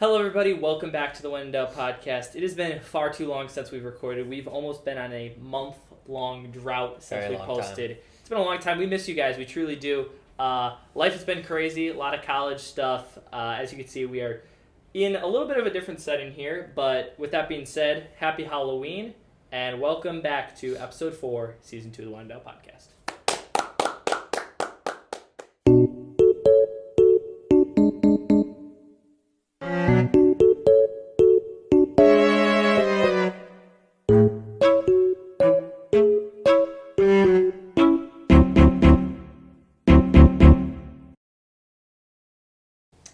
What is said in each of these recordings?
Hello, everybody. Welcome back to the When in Doubt podcast. It has been far too long since we've recorded. We've almost been on a month-long drought since we posted. Time. It's been a long time. We miss you guys. We truly do. Life has been crazy. A lot of college stuff. As you can see, we are in a little bit of a different setting here. But with that being said, happy Halloween, and welcome back to episode 4, season 2 of the When in Doubt podcast.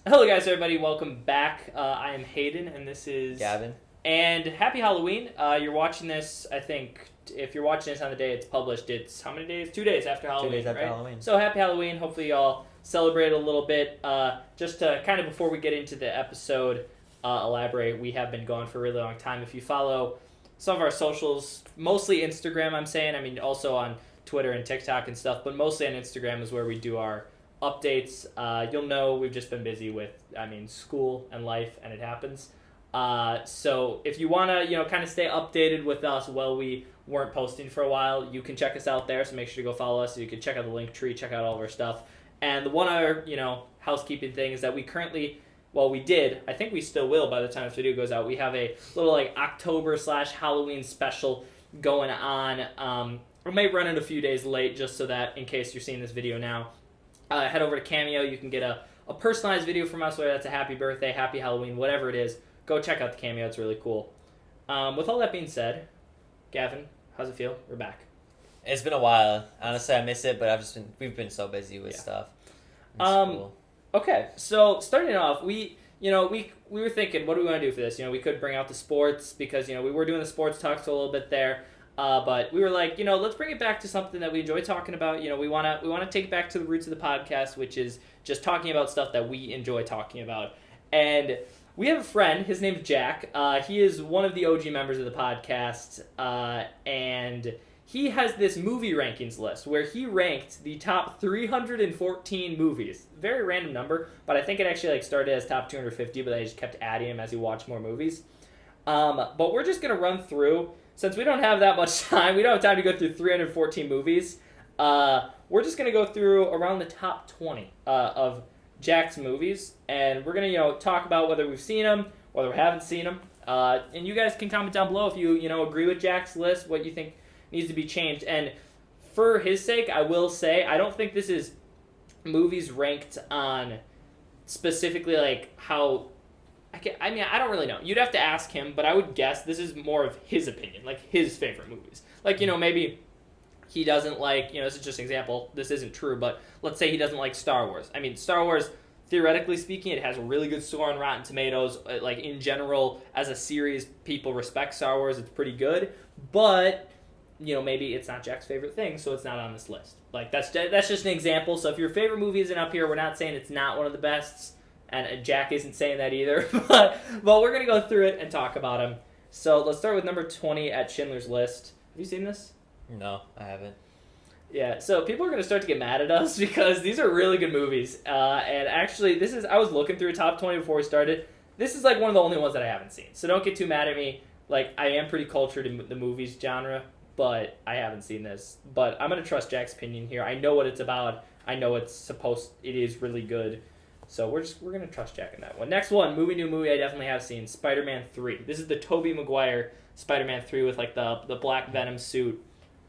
Hello guys, everybody. Welcome back. I am Hayden, and this is... Gavin. And happy Halloween. You're watching this, I think, if you're watching this on the day it's published, it's how many days? 2 days after Halloween, 2 days after right? Halloween. So happy Halloween. Hopefully y'all celebrate a little bit. Just to kind of before we get into the episode, elaborate, we have been gone for a really long time. If you follow some of our socials, mostly Instagram, I mean, also on Twitter and TikTok and stuff, but mostly on Instagram is where we do our updates. You'll know we've just been busy with, school and life, and it happens. So if you want to, kind of stay updated with us while we weren't posting for a while, you can check us out there. So make sure to go follow us. So you can check out the link tree, check out all of our stuff. And the one other, housekeeping thing is that we currently, we did, I think we still will by the time this video goes out. We have a little October/Halloween special going on. We may run it a few days late just so that in case you're seeing this video now, head over to Cameo. You can get a personalized video from us, whether that's a happy birthday, happy Halloween, whatever it is. Go check out the Cameo. It's really cool. With all that being said, Gavin, how's it feel? We're back. It's been a while. Honestly, I miss it, but we've been so busy with stuff. Cool. Okay, so starting off, we were thinking, what do we want to do for this? We could bring out the sports because, we were doing the sports talks a little bit there. But we were like, let's bring it back to something that we enjoy talking about. We want to take it back to the roots of the podcast, which is just talking about stuff that we enjoy talking about. And we have a friend. His name's Jack. He is one of the OG members of the podcast, and he has this movie rankings list where he ranked the top 314 movies. Very random number, but I think it actually started as top 250, but they just kept adding him as he watched more movies. But we're just gonna run through. Since we don't have that much time, we don't have time to go through 314 movies, we're just going to go through around the top 20 of Jack's movies, and we're going to, talk about whether we've seen them, whether we haven't seen them, and you guys can comment down below if you, agree with Jack's list, what you think needs to be changed. And for his sake, I will say, I don't think this is movies ranked on specifically, how... I don't really know. You'd have to ask him, but I would guess this is more of his opinion, his favorite movies. Maybe he doesn't like, this is just an example, this isn't true, but let's say he doesn't like Star Wars. Star Wars, theoretically speaking, it has a really good score on Rotten Tomatoes. In general, as a series, people respect Star Wars. It's pretty good, but, maybe it's not Jack's favorite thing, so it's not on this list. That's just an example. So if your favorite movie isn't up here, we're not saying it's not one of the best. And Jack isn't saying that either, but we're going to go through it and talk about them. So let's start with number 20 at Schindler's List. Have you seen this? No, I haven't. Yeah, so people are going to start to get mad at us because these are really good movies. And actually, I was looking through top 20 before we started. This is one of the only ones that I haven't seen. So don't get too mad at me. I am pretty cultured in the movies genre, but I haven't seen this. But I'm going to trust Jack's opinion here. I know what it's about. I know it is really good. So we're going to trust Jack in that one. Next one, new movie I definitely have seen, Spider-Man 3. This is the Tobey Maguire Spider-Man 3 with the black Venom suit.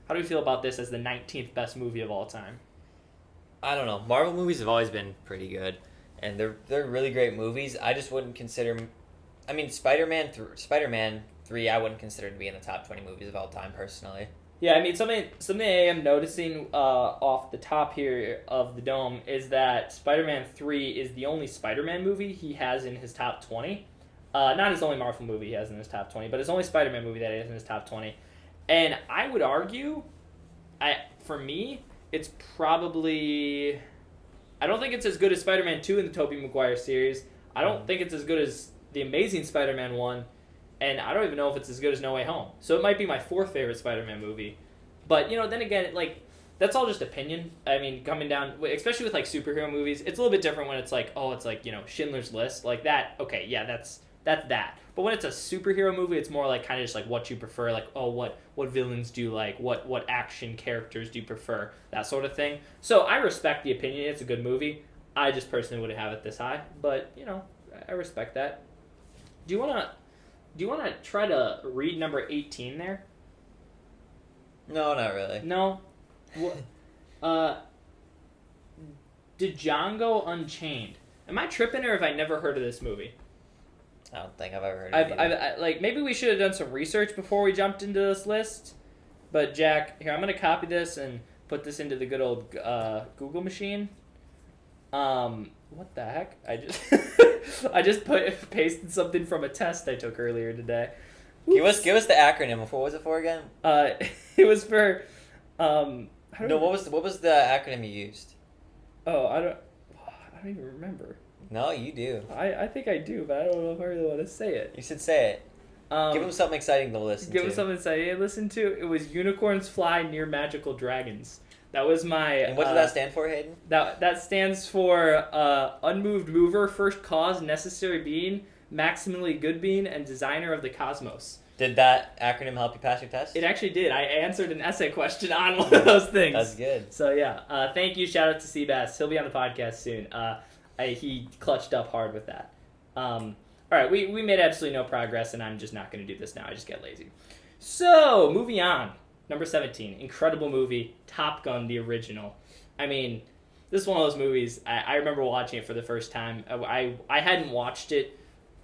How do we feel about this as the 19th best movie of all time? I don't know. Marvel movies have always been pretty good, and they're really great movies. I just wouldn't consider... Spider-Man 3 I wouldn't consider to be in the top 20 movies of all time, personally. Yeah, something I am noticing off the top here of the dome is that Spider-Man 3 is the only Spider-Man movie he has in his top 20. Not his only Marvel movie he has in his top 20, but his only Spider-Man movie that he has in his top 20. And I would argue, for me, it's probably... I don't think it's as good as Spider-Man 2 in the Tobey Maguire series. I don't think it's as good as The Amazing Spider-Man 1. And I don't even know if it's as good as No Way Home. So it might be my 4th favorite Spider-Man movie. But, then again, that's all just opinion. I mean, coming down, especially with like superhero movies, it's a little bit different when it's like, oh, it's like, you know, Schindler's List, like that. Okay, yeah, that's that. But when it's a superhero movie, it's more like kind of just like what you prefer, like, oh, what villains do you like, what action characters do you prefer, that sort of thing. So I respect the opinion. It's a good movie. I just personally wouldn't have it this high, but you know, I respect that. Do you wanna try to read number 18 there? No, not really. No. Django Unchained. Am I tripping, or have I never heard of this movie? I don't think I've ever heard of it. Like, maybe we should have done some research before we jumped into this list. But Jack, here, I'm gonna copy this and put this into the good old Google machine. What the heck? I just pasted something from a test I took earlier today. Give us the acronym. What was it for again? It was for What was the acronym you used? Oh, I don't even remember. No, you do. I think I do, but I don't know if I really want to say it. You should say it. Give them something exciting to listen to. Give them something exciting to listen to. It was Unicorns Fly Near Magical Dragons. That was my... And what does that stand for, Hayden? That stands for Unmoved Mover, First Cause, Necessary Being, Maximally Good Being, and Designer of the Cosmos. Did that acronym help you pass your test? It actually did. I answered an essay question on one of those things. That's good. So yeah, thank you. Shout out to Seabass. He'll be on the podcast soon. He clutched up hard with that. All right, we made absolutely no progress, and I'm just not going to do this now. I just get lazy. So, moving on. Number 17, incredible movie, Top Gun, the original. I mean, this is one of those movies, I remember watching it for the first time. I hadn't watched it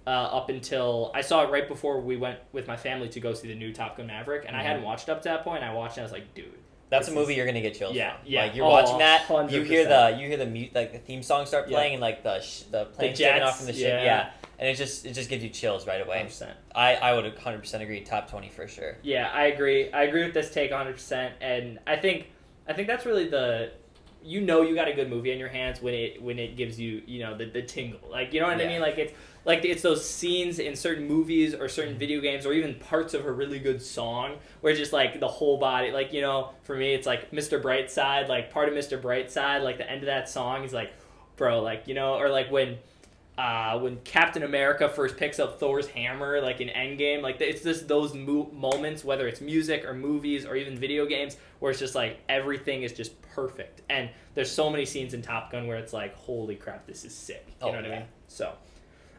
up until, I saw it right before we went with my family to go see the new Top Gun Maverick, and I hadn't watched it up to that point. I watched it, and I was like, dude. That's a movie you're gonna get chills from. Yeah. Like you're watching that, 100%. you hear the like the theme song start playing, and like the plane taking off from the ship, and it just gives you chills right away. 100%. I would 100% agree, top 20 for sure. Yeah, I agree. I agree with this take 100%, and I think that's really the, you got a good movie in your hands when it gives you the tingle, like, you know what I mean, like it's those scenes in certain movies or certain video games or even parts of a really good song where just like the whole body, like, for me it's like Mr. Brightside, like part of Mr. Brightside, like the end of that song is like, bro, like, or like when Captain America first picks up Thor's hammer, like in Endgame, like it's just those moments, whether it's music or movies or even video games, where it's just like everything is just perfect. And there's so many scenes in Top Gun where it's like, holy crap, this is sick. You know what I mean? So,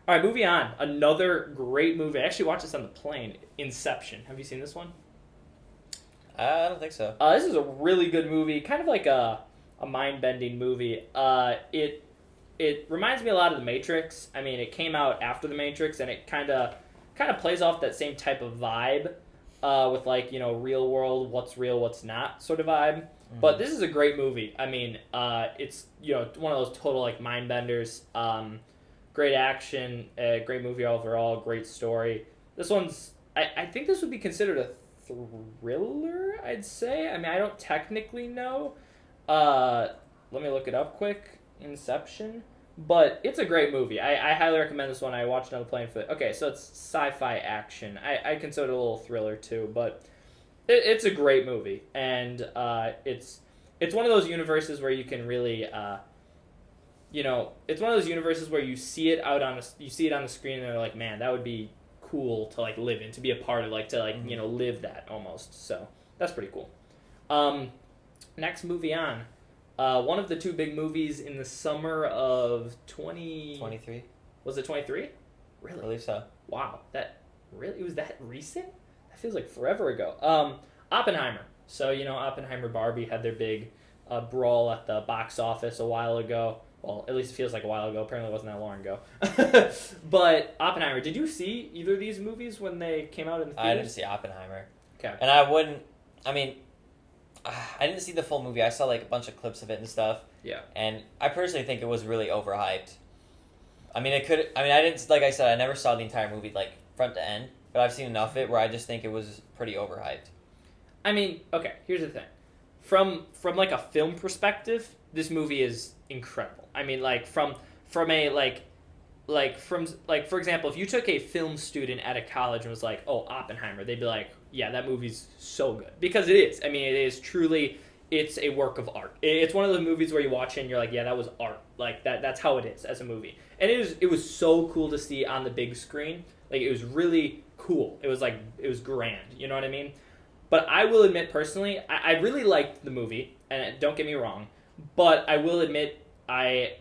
all right, moving on. Another great movie. I actually watched this on the plane. Inception. Have you seen this one? I don't think so. This is a really good movie, kind of like a mind-bending movie. It reminds me a lot of The Matrix. I mean, it came out after The Matrix, and it kind of plays off that same type of vibe with, like, real world, what's real, what's not sort of vibe. Mm-hmm. But this is a great movie. I mean, it's, one of those total, like, mind benders. Great action, great movie overall, great story. This one's, I think this would be considered a thriller, I'd say. I mean, I don't technically know. Let me look it up quick. Inception. But it's a great movie. I highly recommend this one. I watched it on the plane for... Okay, so it's sci-fi action. I consider it a little thriller too, but it's a great movie. And it's one of those universes where you can really... it's one of those universes where you see it on the screen and they're like, man, that would be cool to like live in, to be a part of, like to like live that almost. So that's pretty cool. Next movie on. One of the two big movies in the summer of 23. Was it 23? Really? I believe so. Wow, that really was that recent? That feels like forever ago. Oppenheimer. So Oppenheimer Barbie had their big brawl at the box office a while ago. Well, at least it feels like a while ago. Apparently it wasn't that long ago. But Oppenheimer, did you see either of these movies when they came out in the theaters? I didn't see Oppenheimer. Okay. And I didn't see the full movie. I saw like a bunch of clips of it and stuff. Yeah. And I personally think it was really overhyped. I didn't, like I said, I never saw the entire movie like front to end, but I've seen enough of it where I just think it was pretty overhyped. I mean, okay, here's the thing. From like a film perspective, this movie is incredible. I mean, like for example, if you took a film student at a college and was like, "Oh, Oppenheimer," they'd be like, "Yeah, that movie's so good," because it is. I mean, it is truly it's a work of art. It's one of those movies where you watch it and you're like, yeah, that was art. Like that's how it is as a movie. And it was so cool to see on the big screen. Like it was really cool. It was grand. You know what I mean? But I will admit personally, I really liked the movie, and don't get me wrong, but I will admit I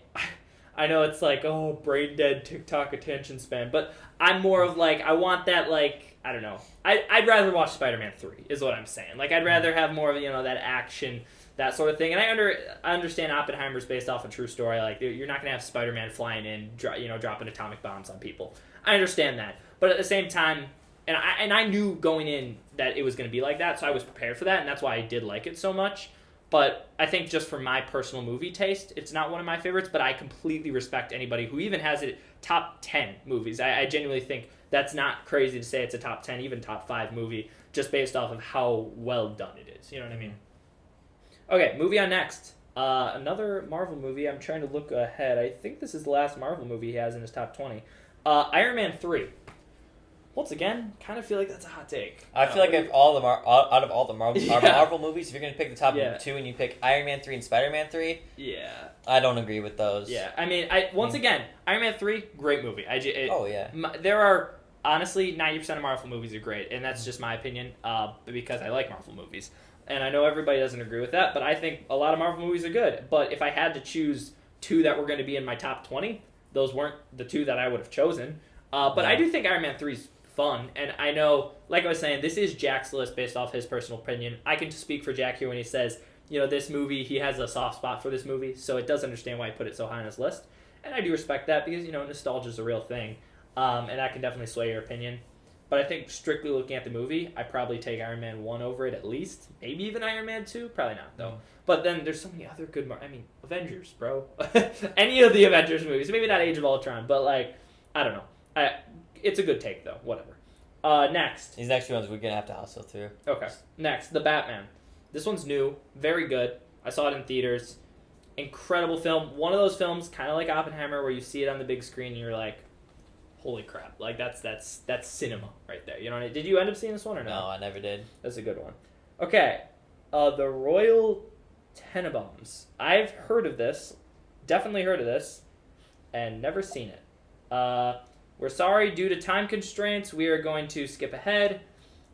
know it's like, oh, brain dead TikTok attention span, but I'm more of like, I want that, like, I don't know. I'd rather watch Spider-Man 3 is what I'm saying. Like, I'd rather have more of, that action, that sort of thing. And I understand Oppenheimer's based off a true story. Like, you're not going to have Spider-Man flying in, dropping atomic bombs on people. I understand that. But at the same time, and I knew going in that it was going to be like that, so I was prepared for that, and that's why I did like it so much. But I think just for my personal movie taste, it's not one of my favorites, but I completely respect anybody who even has it top 10 movies. I genuinely think that's not crazy to say it's a top 10, even top 5 movie, just based off of how well done it is. You know what I mean? Okay, movie on next. Another Marvel movie. I'm trying to look ahead. I think this is the last Marvel movie he has in his top 20. Iron Man 3. Once again, kind of feel like that's a hot take. I feel like if out of all the Marvel movies, if you're going to pick the top 2 and you pick Iron Man 3 and Spider-Man 3, yeah, I don't agree with those. Yeah, I mean, once again, Iron Man 3, great movie. There are, honestly, 90% of Marvel movies are great, and that's just my opinion, because I like Marvel movies. And I know everybody doesn't agree with that, but I think a lot of Marvel movies are good. But if I had to choose 2 that were going to be in my top 20, those weren't the 2 that I would have chosen. But I do think Iron Man 3 is fun, and I know, like I was saying, this is Jack's list based off his personal opinion. I can speak for Jack here when he says, this movie, he has a soft spot for this movie, so it does understand why he put it so high on his list. And I do respect that because, nostalgia is a real thing, and that can definitely sway your opinion. But I think strictly looking at the movie, I probably take Iron Man 1 over it at least. Maybe even Iron Man 2. Probably not, though. But then there's so many other good... Avengers, bro. Any of the Avengers movies. Maybe not Age of Ultron, but, I don't know. It's a good take, though. Whatever. Next. These next few ones we're going to have to hustle through. Okay. Next, The Batman. This one's new. Very good. I saw it in theaters. Incredible film. One of those films, kind of like Oppenheimer, where you see it on the big screen and you're like, holy crap. Like, that's cinema right there. You know what I mean? Did you end up seeing this one or no? No, I never did. That's a good one. Okay. The Royal Tenenbaums. I've heard of this. Definitely heard of this. And never seen it. We're sorry, due to time constraints, we are going to skip ahead.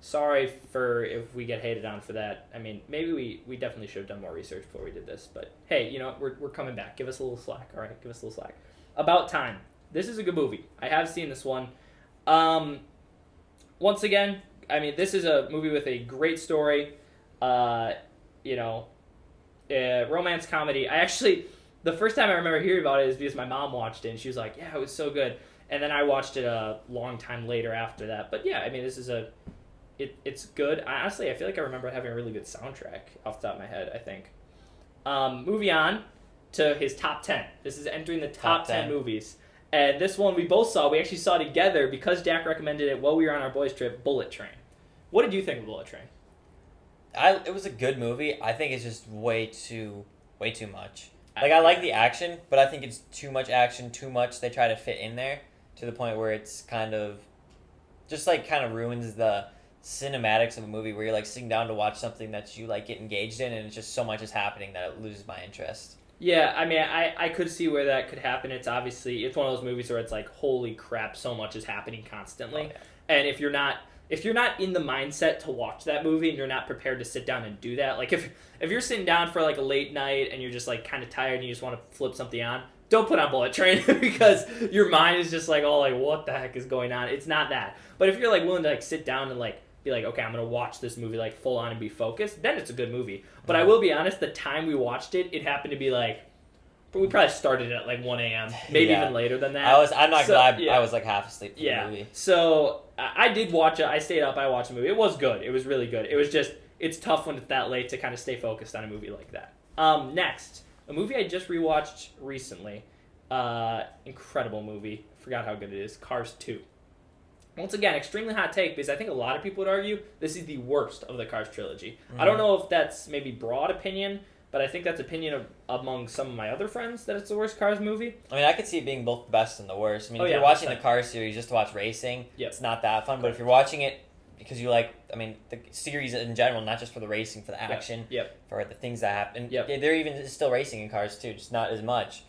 Sorry for if we get hated on for that. I mean, maybe we definitely should have done more research before we did this. But hey, we're coming back. Give us a little slack, all right? Give us a little slack. About Time. This is a good movie. I have seen this one. Once again, I mean, this is a movie with a great story. Romance comedy. The first time I remember hearing about it is because my mom watched it, and she was like, yeah, it was so good. And then I watched it a long time later after that. But yeah, I mean, this is it's good. Honestly, I feel like I remember having a really good soundtrack off the top of my head, I think. Moving on to his top 10. This is entering the top 10 movies. And this one we both saw. We actually saw together because Jack recommended it while we were on our boys' trip, Bullet Train. What did you think of Bullet Train? It was a good movie. I think it's just way too much. I like the action, but I think it's too much action, too much they try to fit in there to the point where it's kind of ruins the cinematics of a movie where you're sitting down to watch something that you get engaged in, and it's just so much is happening that it loses my interest. Yeah, I mean, I could see where that could happen. It's one of those movies where it's holy crap, so much is happening constantly. Oh, yeah. And if you're not in the mindset to watch that movie and you're not prepared to sit down and do that, if you're sitting down for a late night and you're just kind of tired and you just want to flip something on, don't put on Bullet Train because your mind is just what the heck is going on? It's not that. But if you're willing to sit down and be okay, I'm going to watch this movie full on and be focused, then it's a good movie. But I will be honest, the time we watched it, it happened to be we probably started at 1 a.m., maybe even later than that. I'm not glad I was half asleep for the movie. So I did watch it. I stayed up. I watched the movie. It was good. It was really good. It was just, it's tough when it's that late to kind of stay focused on a movie like that. Next, a movie I just rewatched recently. Incredible movie. Forgot how good it is. Cars 2. Once again, extremely hot take because I think a lot of people would argue this is the worst of the Cars trilogy. Mm-hmm. I don't know if that's maybe broad opinion, but I think that's opinion among some of my other friends that it's the worst Cars movie. I mean, I could see it being both the best and the worst. I mean, if you're watching the Cars series just to watch racing, it's not that fun. But if you're watching it because you like, I mean, the series in general, not just for the racing, for the action, Yep. for the things that happen. Yep. They're even still racing in Cars 2, just not as much.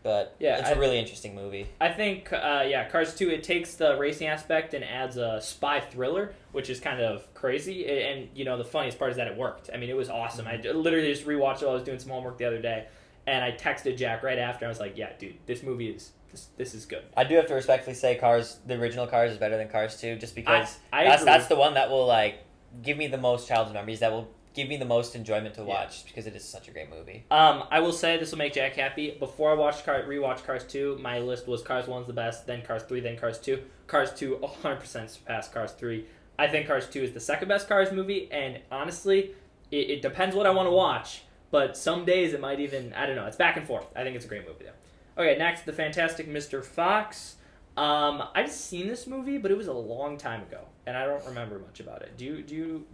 But Yeah, it's a really interesting movie. I think, Cars 2, it takes the racing aspect and adds a spy thriller, which is kind of crazy. And, the funniest part is that it worked. I mean, it was awesome. I literally just rewatched it while I was doing some homework the other day. And I texted Jack right after. I was like, yeah, dude, this movie is, this is good. I do have to respectfully say the original Cars is better than Cars 2, just because I that's agree. the one that will, like, give me the most childhood memories, that will give me the most enjoyment to watch, because it is such a great movie. I will say this will make Jack happy. Before I rewatched Cars 2, my list was Cars 1's the best, then Cars 3, then Cars 2. Cars 2 100% surpassed Cars 3. I think Cars 2 is the second best Cars movie, and honestly, it depends what I want to watch, but some days it might even, I don't know, it's back and forth. I think it's a great movie, though. Okay, next, The Fantastic Mr. Fox. I've seen this movie, but it was a long time ago, and I don't remember much about it. Do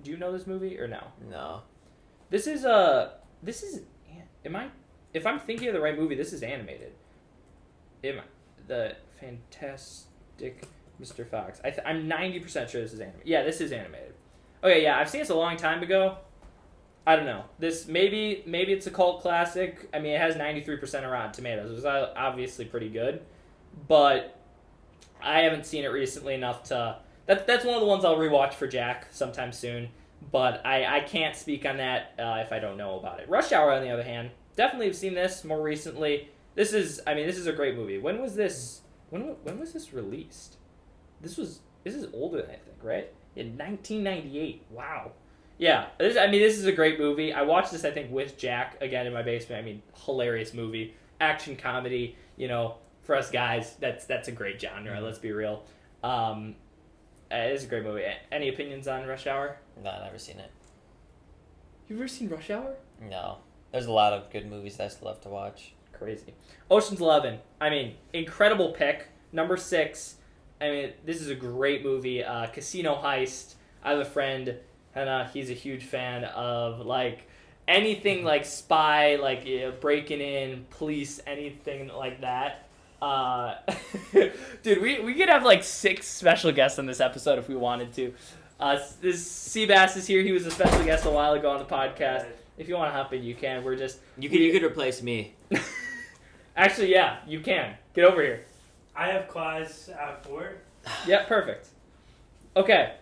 you know this movie or no? No. If I'm thinking of the right movie, this is animated. The Fantastic Mr. Fox. I'm 90% sure this is animated. Yeah, this is animated. Okay, yeah, I've seen this a long time ago. I don't know. This maybe it's a cult classic. I mean, it has 93% of Rotten Tomatoes. It was obviously pretty good, but I haven't seen it recently enough to. That's one of the ones I'll rewatch for Jack sometime soon. But I can't speak on that if I don't know about it. Rush Hour, on the other hand, definitely have seen this more recently. This is a great movie. When was this? When was this released? This is older than I think, right? In 1998. Wow. Yeah, this is a great movie. I watched this, I think, with Jack again in my basement. I mean, hilarious movie, action comedy. For us guys, that's a great genre. Let's be real. It is a great movie. Any opinions on Rush Hour? No, I've never seen it. You've ever seen Rush Hour? No. There's a lot of good movies that I still have to watch. Crazy. Ocean's 11. Incredible pick. Number 6. This is a great movie. Casino Heist. I have a friend, and he's a huge fan of, anything like spy, breaking in, police, anything like that. Dude, we could have 6 special guests on this episode if we wanted to. This Seabass is here. He was a special guest a while ago on the podcast. If you want to hop in, you can. You could replace me. Actually, yeah, you can. Get over here. I have claws out for. Yeah, perfect. Okay.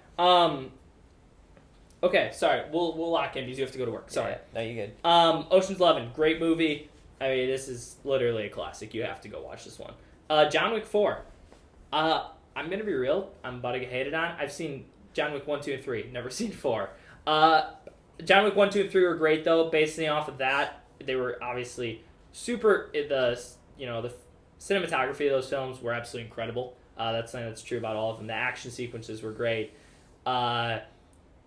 Okay, sorry. We'll lock in because you have to go to work. Sorry. Yeah, no, you're good. Ocean's 11, great movie. This is literally a classic. You have to go watch this one. John Wick 4. I'm going to be real. I'm about to get hated on. I've seen John Wick 1, 2, and 3. Never seen 4. John Wick 1, 2, and 3 were great, though. Basing off of that, they were obviously super... The cinematography of those films were absolutely incredible. That's something that's true about all of them. The action sequences were great. And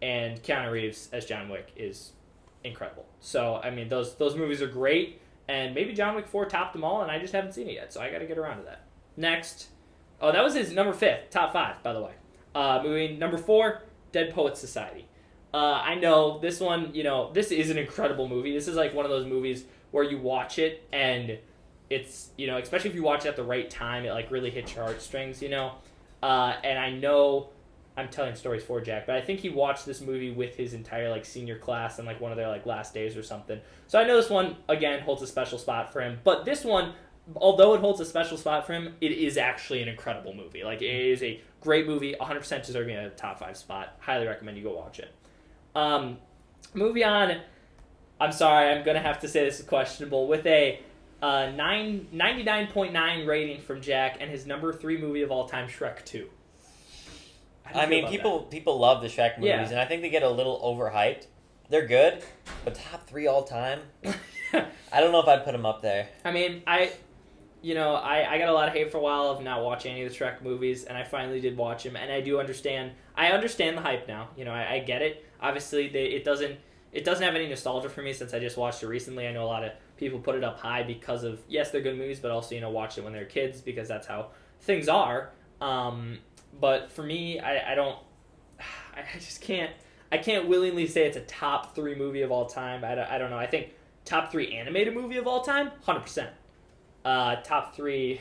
Keanu Reeves as John Wick is incredible. So, those movies are great. And maybe John Wick 4 topped them all, and I just haven't seen it yet, so I got to get around to that. Next. Oh, that was his number 5, top 5, by the way. Movie number 4, Dead Poets Society. I know this one, this is an incredible movie. This is one of those movies where you watch it, and it's, especially if you watch it at the right time, it really hits your heartstrings, and I know I'm telling stories for Jack, but I think he watched this movie with his entire senior class on one of their last days or something. So I know this one again holds a special spot for him. But this one, although it holds a special spot for him, it is actually an incredible movie. It is a great movie, 100% deserving of a top 5 spot. Highly recommend you go watch it. Movie on. I'm sorry, I'm gonna have to say this is questionable with a 99.9 rating from Jack and his number 3 movie of all time, Shrek 2. People love the Shrek movies, and I think they get a little overhyped. They're good, but top 3 all time? I don't know if I'd put them up there. I got a lot of hate for a while of not watching any of the Shrek movies, and I finally did watch them, and I do understand. I understand the hype now. I get it. Obviously, it doesn't have any nostalgia for me since I just watched it recently. I know a lot of people put it up high because of, yes, they're good movies, but also, watched it when they're kids because that's how things are. But for me, I just can't willingly say it's a top 3 movie of all time. I don't know. I think top 3 animated movie of all time, 100%. Top 3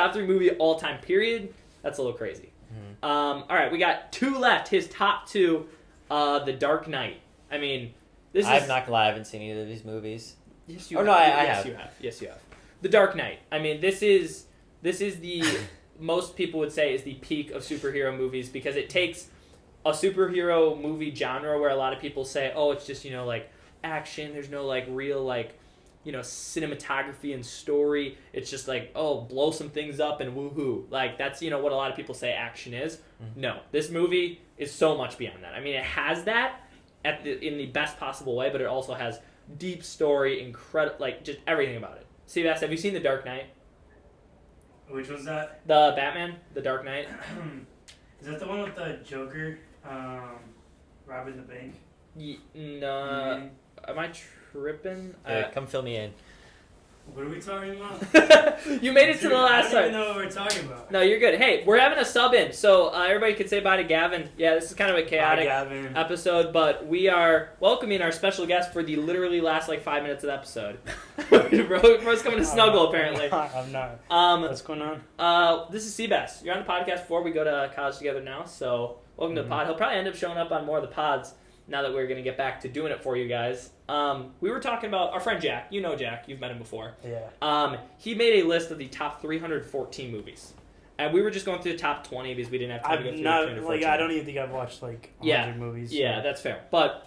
movie all time period. That's a little crazy. Mhm. All right, we got 2 left. His top 2, The Dark Knight. I mean, this is... I'm not gonna lie, I haven't seen either of these movies. Yes, you Oh, have. no, I yes, have. you have. Yes, you have. The Dark Knight. I mean, this is the most people would say is the peak of superhero movies because it takes a superhero movie genre where a lot of people say, oh, it's just, like action. There's no like real like, cinematography and story. It's just like, oh, blow some things up and woohoo. Like that's, what a lot of people say action is. Mhm. No, this movie is so much beyond that. I mean, it has that in the best possible way, but it also has deep story, incredible, like just everything about it. Seabass, have you seen The Dark Knight? Which was that? The Batman, The Dark Knight. Is that the one with the Joker robbing the bank? No, am I tripping? Come fill me in. What are we talking about? You made it to the last I don't even time. know what we're talking about. No, you're good. Hey, we're having a sub in, so everybody could say bye to Gavin. Yeah, this is kind of a Bye, chaotic Gavin. episode, but we are welcoming our special guest for the literally last 5 minutes of the episode. Bro's coming to snuggle apparently. I'm not. What's going on? This is Seabass. You're on the podcast before we go to college together now, so welcome to the pod. He'll probably end up showing up on more of the pods now that we're going to get back to doing it for you guys. We were talking about our friend Jack. You know Jack. You've met him before. Yeah. He made a list of the top 314 movies. And we were just going through the top 20 because we didn't have time to go through the 314. I don't even think I've watched 100 movies. Yeah, that's fair. But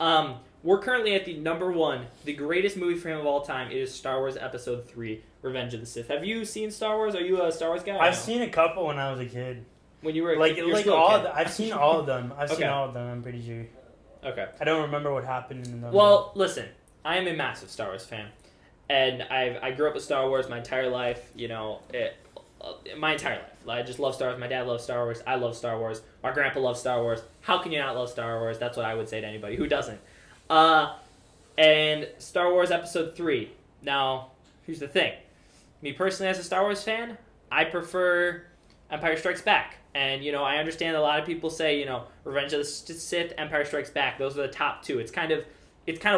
we're currently at the number 1, the greatest movie for him of all time. It is Star Wars Episode 3, Revenge of the Sith. Have you seen Star Wars? Are you a Star Wars guy? I've seen a couple when I was a kid. When you were You're still all. I've seen all of them. I've Okay. seen all of them. I'm pretty sure. Okay. I don't remember what happened in them. Well, listen, I am a massive Star Wars fan, and I grew up with Star Wars my entire life. My entire life. I just love Star Wars. My dad loves Star Wars. I love Star Wars. My grandpa loves Star Wars. How can you not love Star Wars? That's what I would say to anybody who doesn't. And Star Wars Episode 3. Now, here's the thing. Me personally, as a Star Wars fan, I prefer Empire Strikes Back. And, I understand a lot of people say, Revenge of the Sith, Empire Strikes Back. Those are the top 2. It's kind of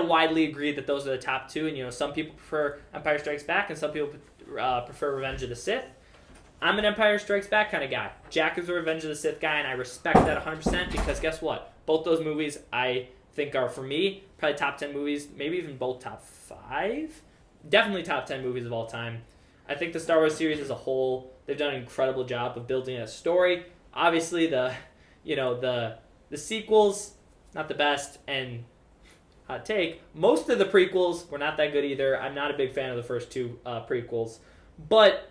widely agreed that those are the top 2. And, some people prefer Empire Strikes Back and some people prefer Revenge of the Sith. I'm an Empire Strikes Back kind of guy. Jack is a Revenge of the Sith guy, and I respect that 100% because guess what? Both those movies I think are, for me, probably top 10 movies, maybe even both top 5. Definitely top 10 movies of all time. I think the Star Wars series as a whole, they've done an incredible job of building a story. Obviously, the sequels, not the best, and hot take, most of the prequels were not that good either. I'm not a big fan of the first 2 prequels, but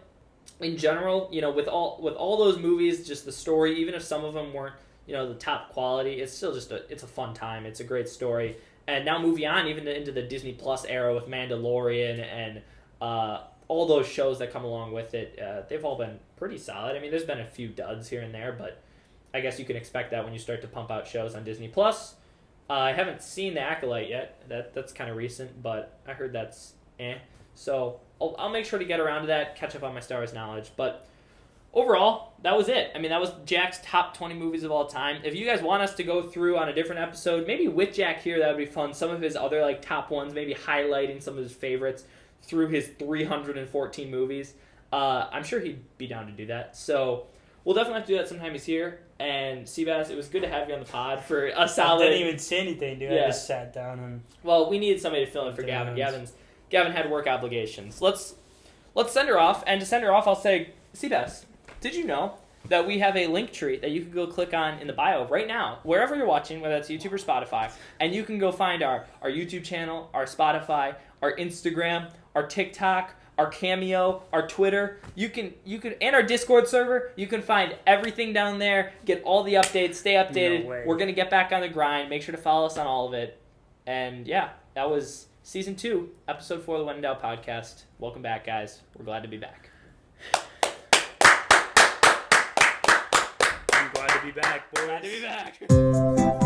in general, with all those movies, just the story, even if some of them weren't, the top quality, it's still just it's a fun time. It's a great story, and now moving on even into the Disney Plus era with Mandalorian and all those shows that come along with it, they've all been pretty solid. I mean, there's been a few duds here and there, but I guess you can expect that when you start to pump out shows on Disney Plus. I haven't seen The Acolyte yet. That's kind of recent, but I heard that's So I'll make sure to get around to that, catch up on my Star Wars knowledge. But overall, that was it. I mean, that was Jack's top 20 movies of all time. If you guys want us to go through on a different episode, maybe with Jack here, that would be fun. Some of his other top ones, maybe highlighting some of his favorites through his 314 movies. I'm sure he'd be down to do that. So we'll definitely have to do that sometime he's here. And Seabass, it was good to have you on the pod for a solid... I didn't even say anything, dude. Yeah. I just sat down and... Well, we needed somebody to fill in for Gavin. Gavin had work obligations. Let's send her off. And to send her off, I'll say, Seabass, did you know that we have a link tree that you can go click on in the bio right now, wherever you're watching, whether it's YouTube or Spotify, and you can go find our YouTube channel, our Spotify, our Instagram, our TikTok, our Cameo, our Twitter. You can and our Discord server. You can find everything down there. Get all the updates. Stay updated. No way. We're gonna get back on the grind. Make sure to follow us on all of it. And yeah, that was Season 2, Episode 4 of the When in Doubt podcast. Welcome back, guys. We're glad to be back. I'm glad to be back, boys. Glad to be back.